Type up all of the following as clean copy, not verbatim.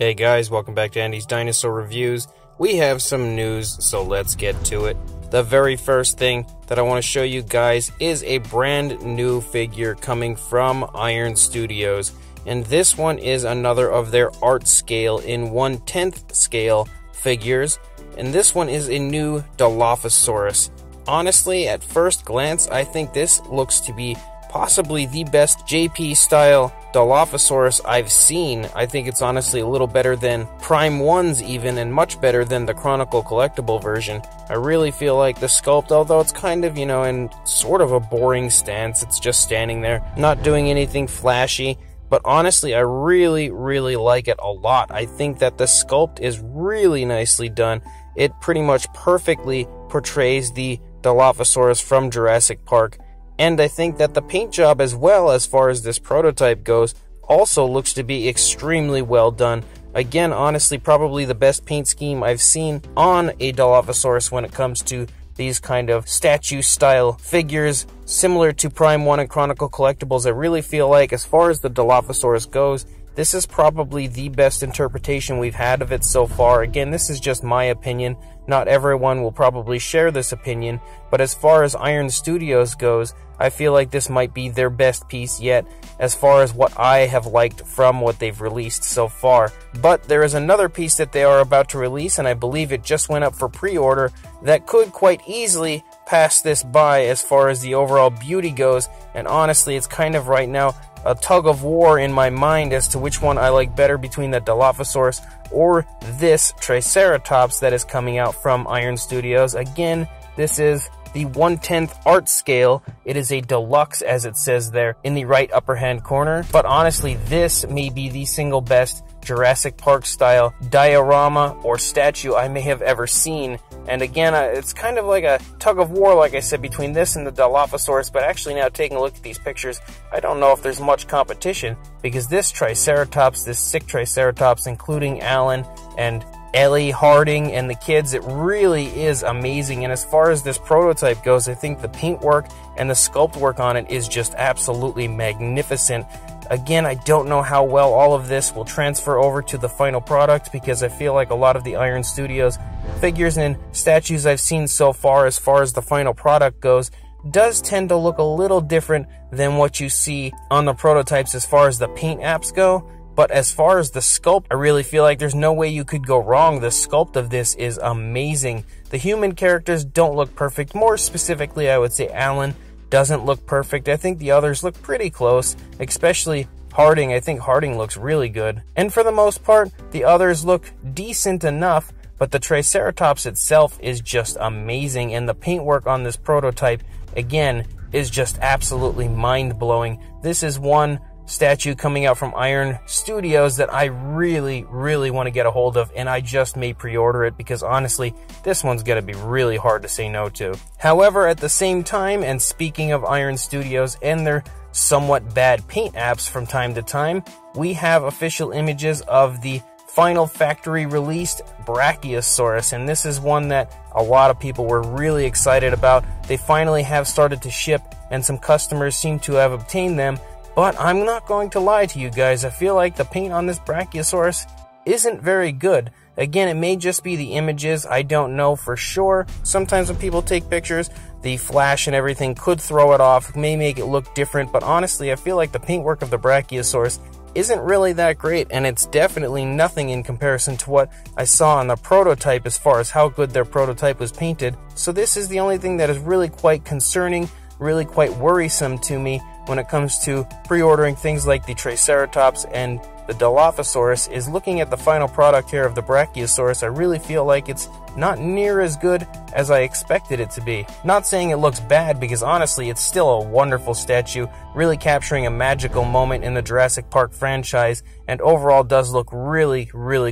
Hey guys, welcome back to Andy's Dinosaur Reviews. We have some news, so let's get to it. The very first thing that I want to show you guys is a brand new figure coming from Iron Studios. And this one is another of their art scale in 1/10 scale figures. And this one is a new Dilophosaurus. Honestly, at first glance, I think this looks to be possibly the best JP style Dilophosaurus I've seen. I think it's honestly a little better than Prime 1's even, and much better than the Chronicle collectible version. I really feel like the sculpt, although it's kind of, in sort of a boring stance, it's just standing there, not doing anything flashy, but honestly, I really like it a lot. I think that the sculpt is really nicely done. It pretty much perfectly portrays the Dilophosaurus from Jurassic Park. And I think that the paint job as well, as far as this prototype goes, also looks to be extremely well done. Again, honestly, probably the best paint scheme I've seen on a Dilophosaurus when it comes to these kind of statue-style figures, similar to Prime 1 and Chronicle collectibles. I really feel like, as far as the Dilophosaurus goes, this is probably the best interpretation we've had of it so far. Again, this is just my opinion. Not everyone will probably share this opinion, but as far as Iron Studios goes, I feel like this might be their best piece yet, as far as what I have liked from what they've released so far. But there is another piece that they are about to release, and I believe it just went up for pre-order, that could quite easily pass this by as far as the overall beauty goes, and honestly, it's kind of right now a tug of war in my mind as to which one I like better between the Dilophosaurus or this Triceratops that is coming out from Iron Studios. Again, this is the 1/10 art scale. It is a deluxe, as it says there in the right upper hand corner. But honestly, this may be the single best Jurassic Park style diorama or statue I may have ever seen. And again, it's kind of like a tug of war, like I said, between this and the Dilophosaurus. But actually, now taking a look at these pictures, I don't know if there's much competition, because this Triceratops, this sick Triceratops, including Alan and Ellie, Harding, and the kids, it really is amazing. And as far as this prototype goes, I think the paint work and the sculpt work on it is just absolutely magnificent. Again, I don't know how well all of this will transfer over to the final product, because I feel like a lot of the Iron Studios figures and statues I've seen so far, as far as the final product goes, does tend to look a little different than what you see on the prototypes as far as the paint apps go. But as far as the sculpt, I really feel like there's no way you could go wrong. The sculpt of this is amazing. The human characters don't look perfect. More specifically, I would say Alan doesn't look perfect. I think the others look pretty close, especially Harding. I think Harding looks really good. And for the most part, the others look decent enough, but the Triceratops itself is just amazing. And the paintwork on this prototype, again, is just absolutely mind-blowing. This is one statue coming out from Iron Studios that I really want to get a hold of, and I just may pre-order it, because honestly, this one's going to be really hard to say no to. However, at the same time, and speaking of Iron Studios and their somewhat bad paint apps from time to time, we have official images of the final factory released Brachiosaurus, and this is one that a lot of people were really excited about. They finally have started to ship, and some customers seem to have obtained them. But I'm not going to lie to you guys, I feel like the paint on this Brachiosaurus isn't very good. Again, it may just be the images, I don't know for sure. Sometimes when people take pictures, the flash and everything could throw it off, may make it look different, but honestly, I feel like the paintwork of the Brachiosaurus isn't really that great, and it's definitely nothing in comparison to what I saw on the prototype as far as how good their prototype was painted. So this is the only thing that is really quite concerning, really quite worrisome to me when it comes to pre-ordering things like the Triceratops and the Dilophosaurus, is looking at the final product here of the Brachiosaurus. I really feel like it's not near as good as I expected it to be. Not saying it looks bad, because honestly, it's still a wonderful statue, really capturing a magical moment in the Jurassic Park franchise, and overall does look really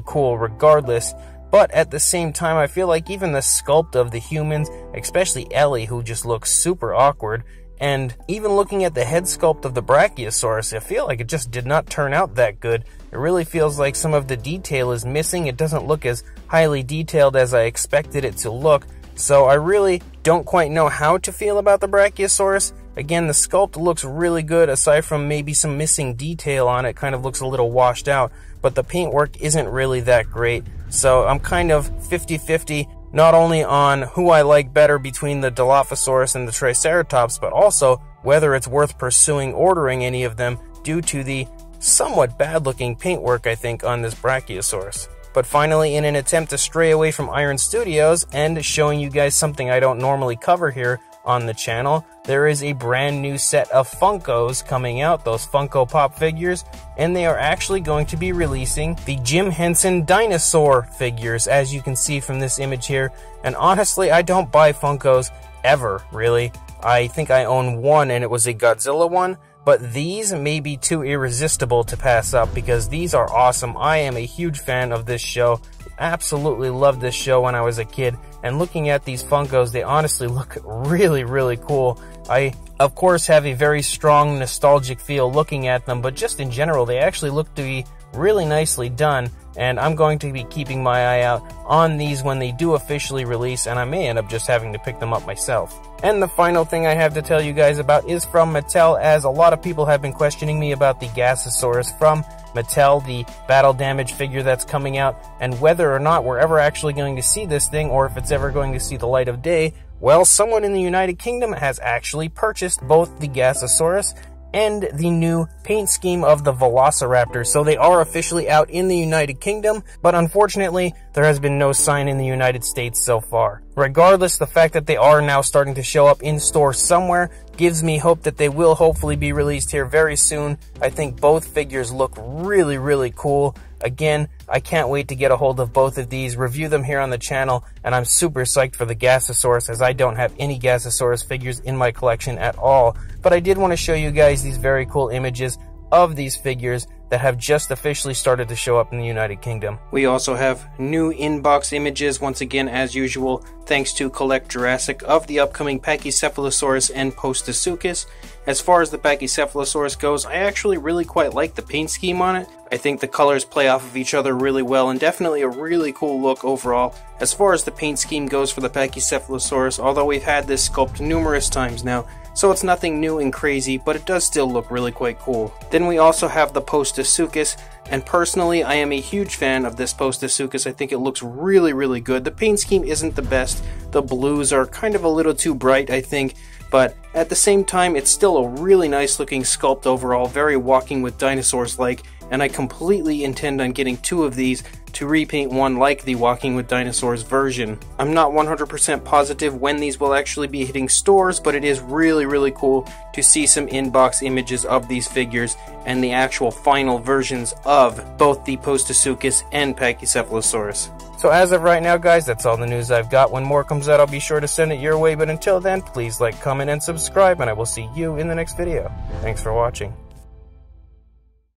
cool regardless. But at the same time, I feel like even the sculpt of the humans, especially Ellie, who just looks super awkward, and even looking at the head sculpt of the Brachiosaurus, I feel like it just did not turn out that good. It really feels like some of the detail is missing. It doesn't look as highly detailed as I expected it to look. So I really don't quite know how to feel about the Brachiosaurus, Again, the sculpt looks really good, aside from maybe some missing detail on it, kind of looks a little washed out, but the paintwork isn't really that great. So I'm kind of 50-50, not only on who I like better between the Dilophosaurus and the Triceratops, but also whether it's worth pursuing ordering any of them due to the somewhat bad-looking paintwork, I think, on this Brachiosaurus. But finally, in an attempt to stray away from Iron Studios and showing you guys something I don't normally cover here on the channel, there is a brand new set of Funkos coming out, those Funko Pop figures, and they are actually going to be releasing the Jim Henson Dinosaur figures, as you can see from this image here. And honestly, I don't buy Funkos ever, really. I think I own one, and it was a Godzilla one. But these may be too irresistible to pass up because these are awesome. I am a huge fan of this show. Absolutely loved this show when I was a kid. And looking at these Funkos, they honestly look really, really cool. I, of course, have a very strong nostalgic feel looking at them, but just in general, they actually look to be really nicely done. And I'm going to be keeping my eye out on these when they do officially release, and I may end up just having to pick them up myself. And the final thing I have to tell you guys about is from Mattel, as a lot of people have been questioning me about the Gasosaurus from Mattel, the Battle Damage figure that's coming out, and whether or not we're ever actually going to see this thing, or if it's ever going to see the light of day. Well, someone in the United Kingdom has actually purchased both the Gasosaurus and the new paint scheme of the Velociraptor. So they are officially out in the United Kingdom, but unfortunately, there has been no sign in the United States so far. Regardless, the fact that they are now starting to show up in stores somewhere gives me hope that they will hopefully be released here very soon. I think both figures look really, really cool. Again, I can't wait to get a hold of both of these, review them here on the channel, and I'm super psyched for the Gasosaurus, as I don't have any Gasosaurus figures in my collection at all. But I did want to show you guys these very cool images of these figures that have just officially started to show up in the United Kingdom. We also have new inbox images, once again as usual, thanks to Collect Jurassic, of the upcoming Pachycephalosaurus and Postosuchus. As far as the Pachycephalosaurus goes, I actually really quite like the paint scheme on it. I think the colors play off of each other really well, and definitely a really cool look overall. As far as the paint scheme goes for the Pachycephalosaurus, although we've had this sculpt numerous times now, so it's nothing new and crazy, but it does still look really quite cool. Then we also have the Postosuchus, and personally I am a huge fan of this Postosuchus. I think it looks really, really good. The paint scheme isn't the best. The blues are kind of a little too bright, I think, but at the same time it's still a really nice looking sculpt overall, very Walking with Dinosaurs like, and I completely intend on getting two of these to repaint one like the Walking with Dinosaurs version. I'm not 100% positive when these will actually be hitting stores, but it is really, really cool to see some inbox images of these figures and the actual final versions of both the Postosuchus and Pachycephalosaurus. So as of right now, guys, that's all the news I've got. When more comes out, I'll be sure to send it your way, but until then, please like, comment, and subscribe, and I will see you in the next video. Thanks for watching.